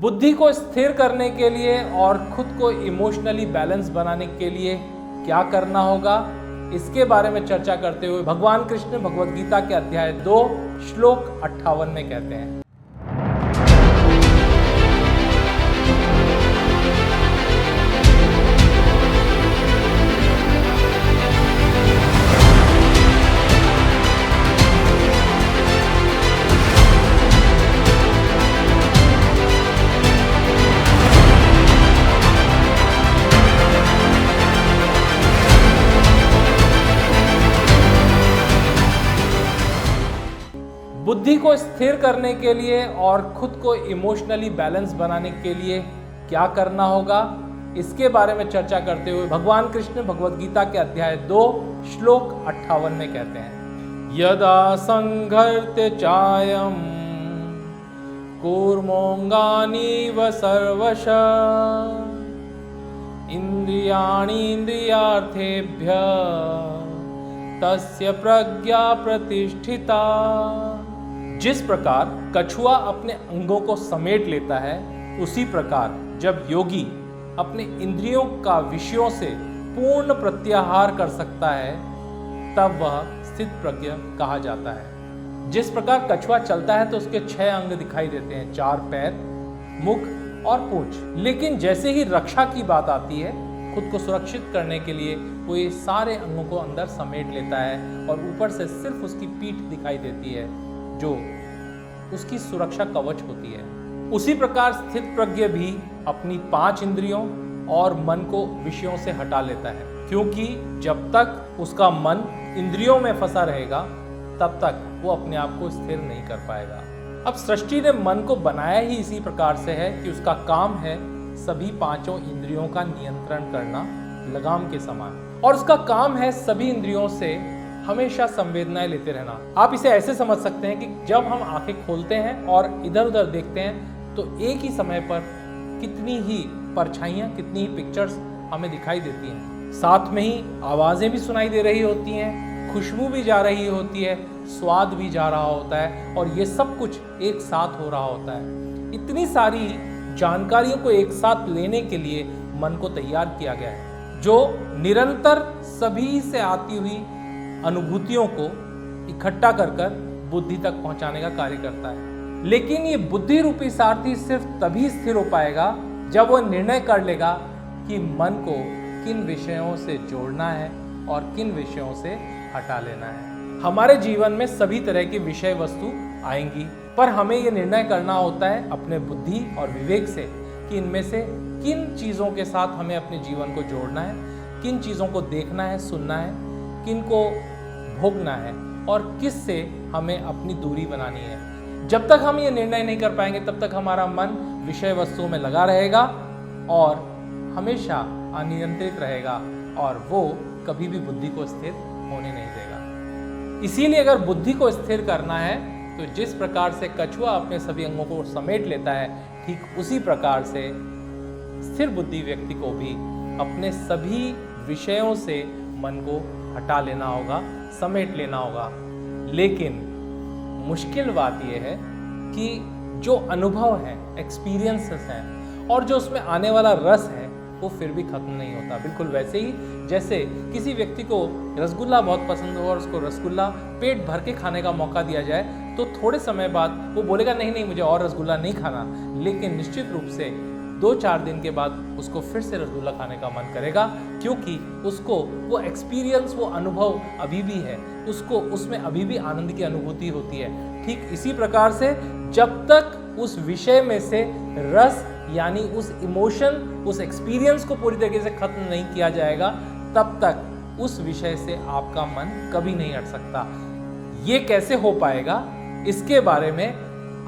बुद्धि को स्थिर करने के लिए और खुद को इमोशनली बैलेंस बनाने के लिए क्या करना होगा, इसके बारे में चर्चा करते हुए भगवान कृष्ण भगवद गीता के अध्याय 2 श्लोक 58 में कहते हैं। बुद्धि को स्थिर करने के लिए और खुद को इमोशनली बैलेंस बनाने के लिए क्या करना होगा, इसके बारे में चर्चा करते हुए भगवान कृष्ण भगवद गीता के अध्याय 2 श्लोक 58 में कहते हैं। यदा संघर्ते चायम कूर्मोंगानीव सर्वश इंद्रियार्थेभ्य तस्य प्रज्ञा प्रतिष्ठिता। जिस प्रकार कछुआ अपने अंगों को समेट लेता है, उसी प्रकार जब योगी अपने इंद्रियों का विषयों से पूर्ण प्रत्याहार कर सकता है, तब वह स्थित प्रज्ञ कहा जाता है। जिस प्रकार कछुआ चलता है तो उसके 6 अंग दिखाई देते हैं, 4 पैर, मुख और पूंछ। लेकिन जैसे ही रक्षा की बात आती है, खुद को सुरक्षित करने के लिए वो ये सारे अंगों को अंदर समेट लेता है और ऊपर से सिर्फ उसकी पीठ दिखाई देती है, जो उसकी सुरक्षा कवच होती है। उसी प्रकार स्थित प्रज्ञ भी अपनी 5 इंद्रियों और मन को विषयों से हटा लेता है, क्योंकि जब तक उसका मन इंद्रियों में फंसा रहेगा, तब तक वो अपने आप को स्थिर नहीं कर पाएगा। अब सृष्टि ने मन को बनाया ही इसी प्रकार से है कि उसका काम है सभी 5 इंद्रियों का नियंत्रण करना लगाम के समान, और उसका काम है सभी इंद्रियों से हमेशा संवेदनाएं लेते रहना। आप इसे ऐसे समझ सकते हैं कि जब हम आंखें खोलते हैं और इधर उधर देखते हैं, तो एक ही समय पर कितनी ही परछाइयां, कितनी ही पिक्चर्स हमें दिखाई देती हैं। साथ में ही आवाजें भी सुनाई दे रही होती हैं, खुशबू भी जा रही होती है, स्वाद भी जा रहा होता है, और ये सब कुछ एक साथ हो रहा होता है। इतनी सारी जानकारियों को एक साथ लेने के लिए मन को तैयार किया गया है, जो निरंतर सभी से आती हुई अनुभूतियों को इकट्ठा कर बुद्धि तक पहुंचाने का कार्य करता है। लेकिन ये बुद्धि रूपी सारथी सिर्फ तभी स्थिर हो पाएगा जब वह निर्णय कर लेगा कि मन को किन विषयों से जोड़ना है और किन विषयों से हटा लेना है। हमारे जीवन में सभी तरह की विषय वस्तु आएंगी, पर हमें यह निर्णय करना होता है अपने बुद्धि और विवेक से कि इनमें से किन चीज़ों के साथ हमें अपने जीवन को जोड़ना है, किन चीज़ों को देखना है, सुनना है, किन को भोगना है और किस से हमें अपनी दूरी बनानी है। जब तक हम ये निर्णय नहीं कर पाएंगे, तब तक हमारा मन विषय वस्तुओं में लगा रहेगा और हमेशा अनियंत्रित रहेगा, और वो कभी भी बुद्धि को स्थिर होने नहीं देगा। इसीलिए अगर बुद्धि को स्थिर करना है, तो जिस प्रकार से कछुआ अपने सभी अंगों को समेट लेता है, ठीक उसी प्रकार से स्थिर बुद्धि व्यक्ति को भी अपने सभी विषयों से मन को हटा लेना होगा, समेट लेना होगा। लेकिन मुश्किल बात यह है कि जो अनुभव है, एक्सपीरियंसेस हैं, और जो उसमें आने वाला रस है, वो फिर भी खत्म नहीं होता। बिल्कुल वैसे ही जैसे किसी व्यक्ति को रसगुल्ला बहुत पसंद हो और उसको रसगुल्ला पेट भर के खाने का मौका दिया जाए, तो थोड़े समय बाद वो बोलेगा नहीं नहीं, मुझे और रसगुल्ला नहीं खाना। लेकिन निश्चित रूप से 2-4 दिन के बाद उसको फिर से रसगुल्ला खाने का मन करेगा, क्योंकि उसको वो एक्सपीरियंस, वो अनुभव अभी भी है, उसको उसमें अभी भी आनंद की अनुभूति होती है। ठीक इसी प्रकार से जब तक उस विषय में से रस यानी उस इमोशन, उस एक्सपीरियंस को पूरी तरीके से खत्म नहीं किया जाएगा, तब तक उस विषय से आपका मन कभी नहीं हट सकता। ये कैसे हो पाएगा, इसके बारे में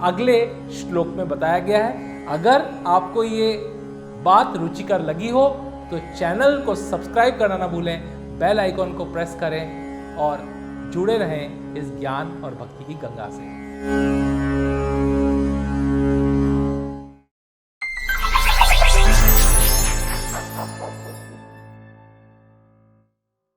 अगले श्लोक में बताया गया है। अगर आपको ये बात रुचिकर लगी हो तो चैनल को सब्सक्राइब करना ना भूलें, बेल आइकॉन को प्रेस करें और जुड़े रहें इस ज्ञान और भक्ति की गंगा से।